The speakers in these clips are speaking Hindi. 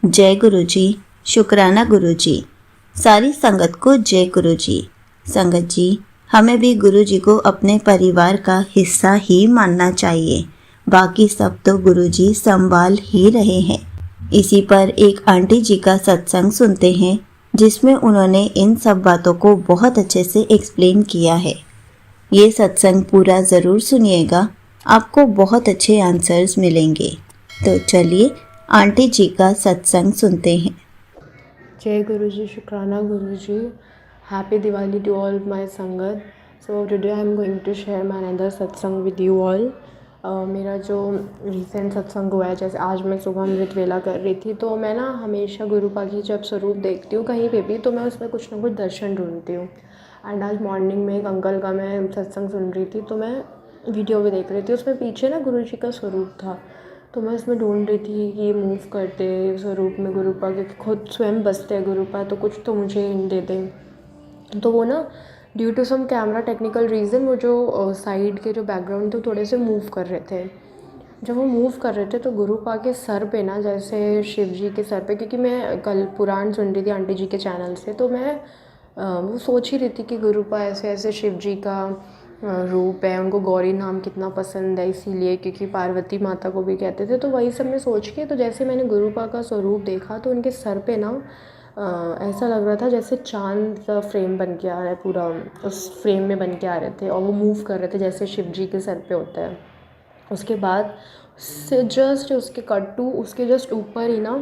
जय गुरु जी। शुक्राना गुरु जी। सारी संगत को जय गुरु जी। संगत जी, हमें भी गुरु जी को अपने परिवार का हिस्सा ही मानना चाहिए। बाकी सब तो गुरु जी संभाल ही रहे हैं। इसी पर एक आंटी जी का सत्संग सुनते हैं, जिसमें उन्होंने इन सब बातों को बहुत अच्छे से एक्सप्लेन किया है। ये सत्संग पूरा ज़रूर सुनिएगा, आपको बहुत अच्छे आंसर्स मिलेंगे। तो चलिए आंटी जी का सत्संग सुनते हैं। जय गुरु जी, शुक्राना Guru ji. Happy Diwali to all my sangat. So today I am going to share my another satsang with you all. मेरा जो रिसेंट सत्संग हुआ है, जैसे आज मैं सुबह अमृत वेला कर रही थी, तो मैं ना हमेशा गुरु पा की जब स्वरूप देखती हूँ कहीं पे भी, तो मैं उसमें कुछ ना कुछ दर्शन ढूंढती हूँ। एंड आज मॉर्निंग में एक अंकल का मैं सत्संग सुन रही थी, तो मैं वीडियो भी देख रही थी, उसमें पीछे ना गुरु जी का स्वरूप था। तो मैं उसमें ढूंढ रही थी कि ये मूव करते स्वरूप में गुरुपा के खुद स्वयं बसते हैं गुरुपा, तो कुछ तो मुझे दे दें। तो वो ना due to some camera technical reason वो जो साइड के जो बैकग्राउंड थे थोड़े से मूव कर रहे थे। जब वो मूव कर रहे थे तो गुरुपा के सर पे ना, जैसे शिव जी के सर पे, क्योंकि मैं कल पुराण सुन रही थी आंटी जी के चैनल से, तो मैं वो सोच ही रही थी कि गुरुपा ऐसे ऐसे शिव जी का रूप है, उनको गौरी नाम कितना पसंद है, इसीलिए क्योंकि पार्वती माता को भी कहते थे। तो वही सब मैं सोच के, तो जैसे मैंने गुरुपा का स्वरूप देखा तो उनके सर पे ना ऐसा लग रहा था जैसे चांद का फ्रेम बन के आ रहा है, पूरा उस फ्रेम में बन के आ रहे थे, और वो मूव कर रहे थे जैसे शिव जी के सर पे होता है। उसके बाद से जस्ट उसके कट टू उसके जस्ट ऊपर ही ना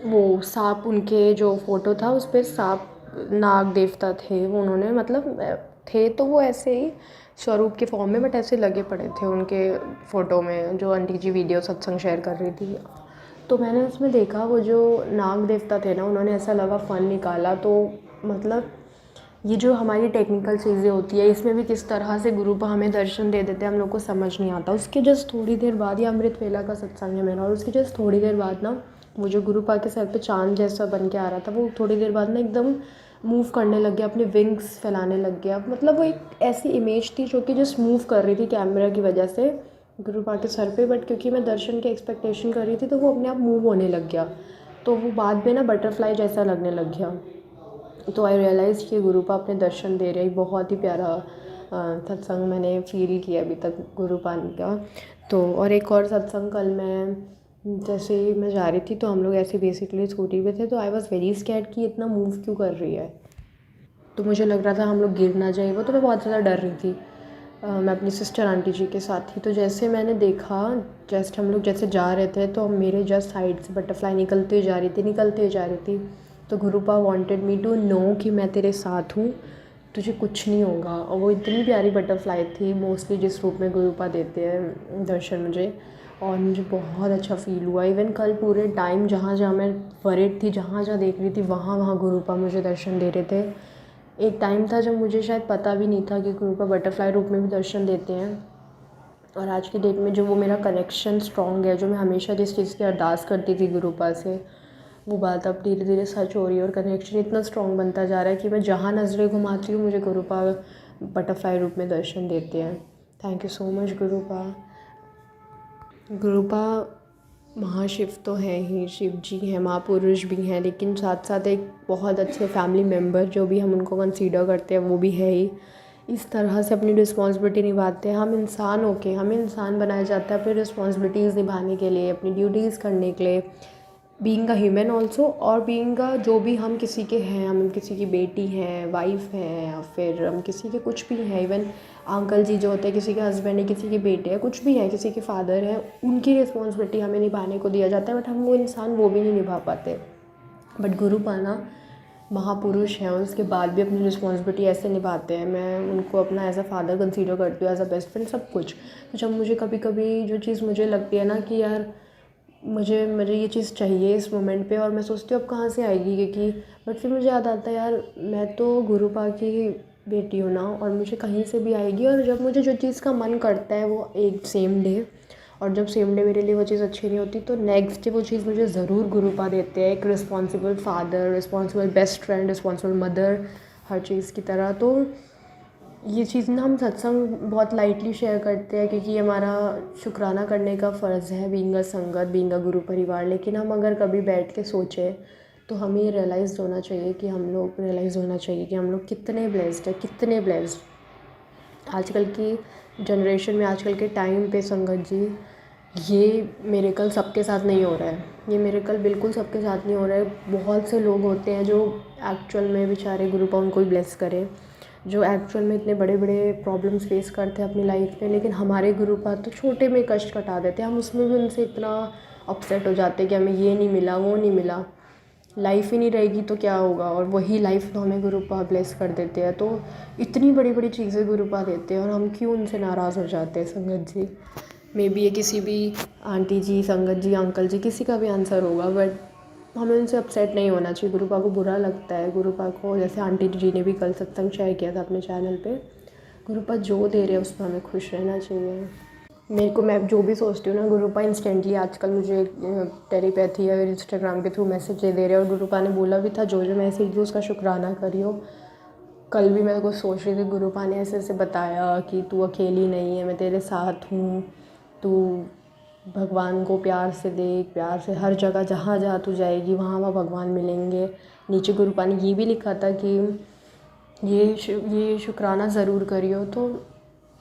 वो सांप, उनके जो फ़ोटो था उस पर सांप नाग देवता थे वो, उन्होंने मतलब थे तो वो ऐसे ही स्वरूप के फॉर्म में, बट ऐसे लगे पड़े थे उनके फ़ोटो में, जो आंटी जी वीडियो सत्संग शेयर कर रही थी। तो मैंने उसमें देखा वो जो नाग देवता थे ना, उन्होंने ऐसा लगा फ़न निकाला। तो मतलब ये जो हमारी टेक्निकल चीज़ें होती है, इसमें भी किस तरह से गुरुपा हमें दर्शन दे देते हैं, हम लोग को समझ नहीं आता। उसके जस्ट थोड़ी देर बाद, ये अमृत वेला का सत्संग है मेरा, और उसके जस्ट थोड़ी देर बाद ना वो जो गुरुपा के सर पे चाँद जैसा बन के आ रहा था, वो थोड़ी देर बाद ना एकदम मूव करने लग गया, अपने विंग्स फैलाने लग गया। मतलब वो एक ऐसी इमेज थी जो कि जस्ट मूव कर रही थी कैमरा की वजह से गुरुपा के सर पे, बट क्योंकि मैं दर्शन की एक्सपेक्टेशन कर रही थी तो वो अपने आप मूव होने लग गया। तो वो बाद में ना बटरफ्लाई जैसा लगने लग गया। तो आई रियलाइज़ कि गुरुपा अपने दर्शन दे रहे हैं। बहुत ही प्यारा सत्संग मैंने फील किया अभी तक गुरुपा का। तो और एक और सत्संग कल मैं, जैसे ही मैं जा रही थी तो हम लोग ऐसे बेसिकली स्कूटी पे थे, तो आई वॉज़ वेरी स्कैर्ड कि इतना मूव क्यों कर रही है। तो मुझे लग रहा था हम लोग गिर ना जाए, वो तो मैं बहुत ज़्यादा डर रही थी। मैं अपनी सिस्टर आंटी जी के साथ थी, तो जैसे मैंने देखा, जस्ट हम लोग जैसे जा रहे थे तो मेरे जस्ट साइड से बटरफ्लाई निकलती हुई जा रही थी, निकलती हुई जा रही थी। तो गुरुपा वांटेड मी टू नो कि मैं तेरे साथ हूँ, तुझे कुछ नहीं होगा। और वो इतनी प्यारी बटरफ्लाई थी, मोस्टली जिस रूप में गुरुपा देते हैं दर्शन मुझे, और मुझे बहुत अच्छा फ़ील हुआ। इवन कल पूरे टाइम जहाँ जहाँ मैं वरीड थी, जहाँ जहाँ देख रही थी, वहाँ वहाँ गुरुपा मुझे दर्शन दे रहे थे। एक टाइम था जब मुझे शायद पता भी नहीं था कि गुरुपा बटरफ्लाई रूप में भी दर्शन देते हैं। और आज की डेट में जो वो मेरा कनेक्शन स्ट्रॉन्ग है, जो मैं हमेशा जिस चीज़ की अरदास करती थी गुरुपा से, वो बात अब धीरे धीरे सच हो रही है, और कनेक्शन इतना स्ट्रॉन्ग बनता जा रहा है कि मैं जहाँ नज़रें घुमाती हूँ मुझे गुरुपा बटरफ्लाई रूप में दर्शन देते हैं। Thank you so much गुरुपा। गुरुपा महाशिव तो हैं ही, शिव जी हैं, महापुरुष भी हैं, लेकिन साथ साथ एक बहुत अच्छे फैमिली मेम्बर जो भी हम उनको कंसीडर करते हैं वो भी है ही। इस तरह से अपनी रिस्पॉन्सिबिलिटी निभाते हैं। हम इंसान होके, हमें इंसान बनाया जाता है अपनी रिस्पॉन्सिबिलिटीज़ निभाने के लिए, अपनी ड्यूटीज़ करने के लिए, बीइंग अ ह्यूमन ऑल्सो, और बीइंग अ जो भी हम किसी के हैं, हम किसी की बेटी हैं, वाइफ हैं, या फिर हम किसी के कुछ भी हैं। इवन अंकल जी जो होते हैं, किसी के हस्बैंड है, किसी के बेटे हैं, कुछ भी है, किसी के फादर हैं, उनकी रिस्पॉन्सिबिलिटी हमें निभाने को दिया जाता है, बट हम वो इंसान वो भी नहीं निभा पाते। बट गुरु पाना महापुरुष हैं और उसके बाद भी अपनी रिस्पॉन्सिबिलिटी ऐसे निभाते हैं। मैं उनको अपना एज अ फादर कंसीडर करती हूँ, एज अ बेस्ट फ्रेंड, सब कुछ। तो जब मुझे कभी कभी जो चीज़ मुझे लगती है ना कि यार मुझे मुझे ये चीज़ चाहिए इस मोमेंट पे, और मैं सोचती हूँ अब कहाँ से आएगी, क्योंकि बट फिर मुझे याद आता है यार मैं तो गुरुपा की बेटी हूँ ना, और मुझे कहीं से भी आएगी। और जब मुझे जो चीज़ का मन करता है वो एक सेम डे, और जब सेम डे मेरे लिए वो चीज़ अच्छी नहीं होती तो नेक्स्ट डे वो चीज़ मुझे ज़रूर गुरुपा देते हैं, एक responsible father, responsible best friend, responsible mother, हर चीज़ की तरह। तो ये चीज़ ना हम सत्संग बहुत लाइटली शेयर करते हैं क्योंकि ये हमारा शुक्राना करने का फ़र्ज़ है, बीइंग अ संगत, बीइंग अ गुरु परिवार। लेकिन हम अगर कभी बैठ के सोचें तो हमें ये रियलाइज़ होना चाहिए कि हम लोग कितने ब्लेस्ड हैं, कितने ब्लेस्ड। आजकल की जनरेशन में, आजकल के टाइम पे संगत जी, ये मिरेकल सबके साथ नहीं हो रहा है। ये मिरेकल बिल्कुल सबके साथ नहीं हो रहा है। बहुत से लोग होते हैं जो एक्चुअल में बेचारे गुरु पाउन को ही ब्लेस करें, जो एक्चुअल में इतने बड़े बड़े प्रॉब्लम्स फेस करते हैं अपनी लाइफ में, लेकिन हमारे गुरु पाद तो छोटे में कष्ट कटा देते हैं। हम उसमें भी उनसे इतना अपसेट हो जाते हैं कि हमें ये नहीं मिला, वो नहीं मिला, लाइफ ही नहीं रहेगी तो क्या होगा, और वही लाइफ तो हमें गुरु पाद ब्लेस कर देते हैं। तो इतनी बड़ी बड़ी चीज़ें गुरु पाद देते हैं और हम क्यों उनसे नाराज़ हो जाते हैं संगत जी। मे बी ये किसी भी आंटी जी, संगत जी, अंकल जी, किसी का भी आंसर होगा, बट हमें उनसे अपसेट नहीं होना चाहिए। गुरुपा को बुरा लगता है, गुरुपा को, जैसे आंटी जी ने भी कल सत्संग शेयर किया था अपने चैनल पे, गुरुपा जो दे रहे हैं उसमें हमें खुश रहना चाहिए। मेरे को, मैं जो भी सोचती हूँ ना, गुरुपा इंस्टेंटली आजकल मुझे टेलीपैथी या इंस्टाग्राम के थ्रू मैसेज दे रहे हैं। और गुरुपा ने बोला भी था जो मैसेज दो उसका शुक्राना करियो। कल भी मैं कुछ सोच रही थी, गुरुपा ने ऐसे ऐसे बताया कि तू अकेली नहीं है, मैं तेरे साथ हूँ, तू भगवान को प्यार से देख, प्यार से हर जगह जहाँ जहाँ तू जाएगी वहाँ वहाँ भगवान मिलेंगे। नीचे गुरुपा ने ये भी लिखा था कि ये शुक्राना ज़रूर करियो। तो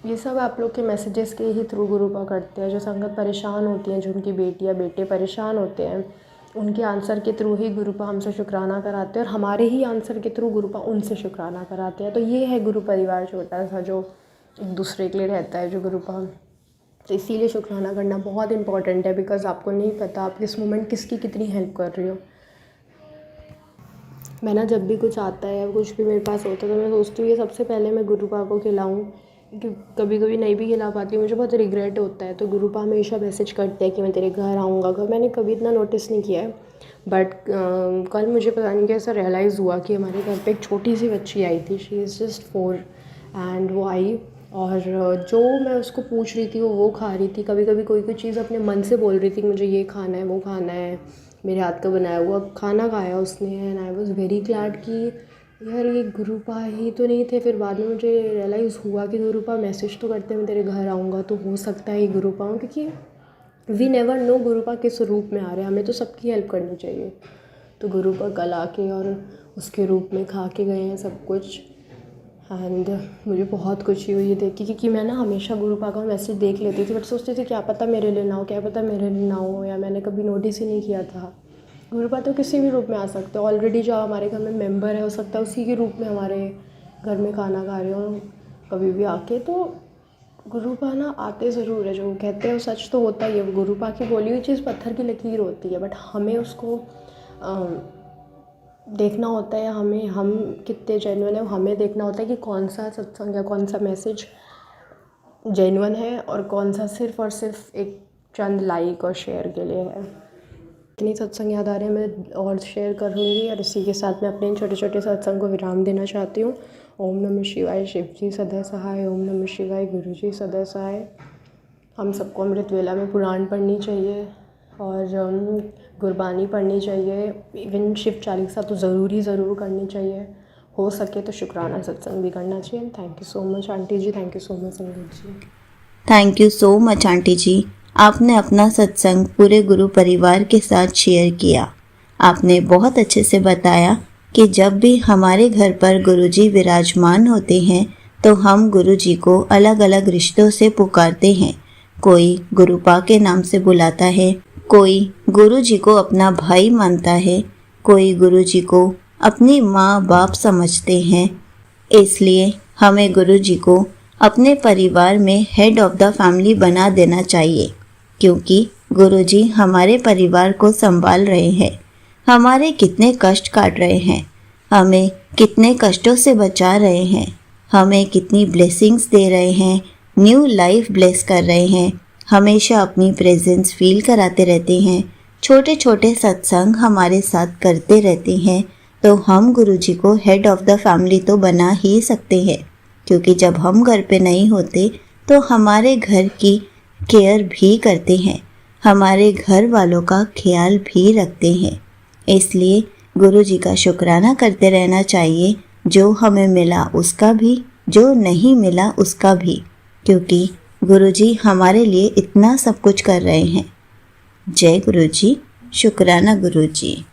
ये सब आप लोग के मैसेजेस के ही थ्रू गुरुपा करते हैं। जो संगत परेशान होती हैं, जो उनकी बेटी या बेटे परेशान होते हैं, उनके आंसर के थ्रू ही गुरुपा हमसे शुक्राना कराते हैं और हमारे ही आंसर के थ्रू गुरुपा उनसे शुक्राना कराते हैं। तो ये है गुरु परिवार छोटा सा जो एक दूसरे के लिए रहता है, जो गुरुपा। तो इसीलिए शुक्राना करना बहुत इंपॉर्टेंट है, बिकॉज़ आपको नहीं पता आप किस मोमेंट किसकी कितनी हेल्प कर रही हो। मैं ना जब भी कुछ आता है या कुछ भी मेरे पास होता है तो मैं सोचती हूँ ये सबसे पहले मैं गुरुपा को खिलाऊँ, कि कभी कभी नहीं भी खिला पाती हूँ, मुझे बहुत रिग्रेट होता है। तो गुरुपा हमेशा मैसेज करते हैं कि मैं तेरे घर आऊँगा। घर मैंने कभी इतना नोटिस नहीं किया है, बट कल मुझे पता नहीं कैसा रियलाइज़ हुआ कि हमारे घर पे एक छोटी सी बच्ची आई थी, शी इज़ जस्ट 4, एंड वो आई और जो मैं उसको पूछ रही थी वो खा रही थी। कभी कभी कोई चीज़ अपने मन से बोल रही थी कि मुझे ये खाना है, वो खाना है, मेरे हाथ का बनाया हुआ खाना खाया उसने। And I was very glad कि यार ये गुरुपा ही तो नहीं थे। फिर बाद में मुझे रियलाइज़ हुआ कि गुरुपा मैसेज तो करते हैं मैं तेरे घर आऊँगा, तो हो सकता है ये गुरुपा हूँ, क्योंकि वी नेवर नो गुरुपा किस रूप में आ रहे हैं। हमें तो सबकी हेल्प करनी चाहिए। तो गुरुपा कल आके और उसके रूप में खा के गए हैं सब कुछ। एंड मुझे बहुत खुशी हुई ये देख के, क्योंकि मैं ना हमेशा गुरुपा का मैसेज देख लेती थी, बट सोचती थी क्या पता मेरे लिए ना हो, क्या पता मेरे लिए ना हो, या मैंने कभी नोटिस ही नहीं किया था। गुरुपा तो किसी भी रूप में आ सकते हो। ऑलरेडी जो हमारे घर में मेंबर है, हो सकता है उसी के रूप में हमारे घर में खाना खा रहे हो कभी भी आके। तो गुरुपा ना आते ज़रूर है, जो कहते हैं वो सच तो होता ही है। गुरुपा की बोली हुई चीज़ पत्थर की लकीर होती है, बट हमें उसको देखना होता है। हम कितने जेन्युइन है हमें देखना होता है कि कौन सा सत्संग या कौन सा मैसेज जेन्युइन है और कौन सा सिर्फ़ और सिर्फ एक चंद लाइक और शेयर के लिए है। इतनी सत्संग याद आ रहे हैं, मैं और शेयर करूँगी, और इसी के साथ मैं अपने इन छोटे छोटे सत्संग को विराम देना चाहती हूँ। ओम नमः शिवाय, शिव जी सदा सहाय। ओम नमः शिवाय, गुरु जी सदा सहाय। हम सबको अमृत वेला में पुराण पढ़नी चाहिए और गुरबानी पढ़नी चाहिए। इवन शिव चालीसा तो ज़रूर करनी चाहिए। हो सके तो शुक्राना सत्संग भी करना चाहिए। Thank you so much aunty ji, thank you so much sangat ji. Thank you so much aunty ji. आपने अपना सत्संग पूरे गुरु परिवार के साथ शेयर किया। आपने बहुत अच्छे से बताया कि जब भी हमारे घर पर गुरुजी विराजमान होते हैं तो हम गुरुजी को अलग अलग रिश्तों से पुकारते हैं। कोई गुरुपा के नाम से बुलाता है, कोई गुरुजी को अपना भाई मानता है, कोई गुरुजी को अपनी माँ बाप समझते हैं। इसलिए हमें गुरुजी को अपने परिवार में हेड ऑफ द फैमिली बना देना चाहिए, क्योंकि गुरुजी हमारे परिवार को संभाल रहे हैं, हमारे कितने कष्ट काट रहे हैं, हमें कितने कष्टों से बचा रहे हैं, हमें कितनी ब्लेसिंग्स दे रहे हैं, न्यू लाइफ ब्लेस कर रहे हैं, हमेशा अपनी प्रेजेंस फील कराते रहते हैं, छोटे छोटे सत्संग हमारे साथ करते रहते हैं। तो हम गुरुजी को हेड ऑफ द फैमिली तो बना ही सकते हैं, क्योंकि जब हम घर पे नहीं होते तो हमारे घर की केयर भी करते हैं, हमारे घर वालों का ख्याल भी रखते हैं। इसलिए गुरुजी का शुक्राना करते रहना चाहिए। जो हमें मिला उसका भी, जो नहीं मिला उसका भी, क्योंकि गुरुजी हमारे लिए इतना सब कुछ कर रहे हैं। जय गुरुजी, शुक्राना गुरुजी।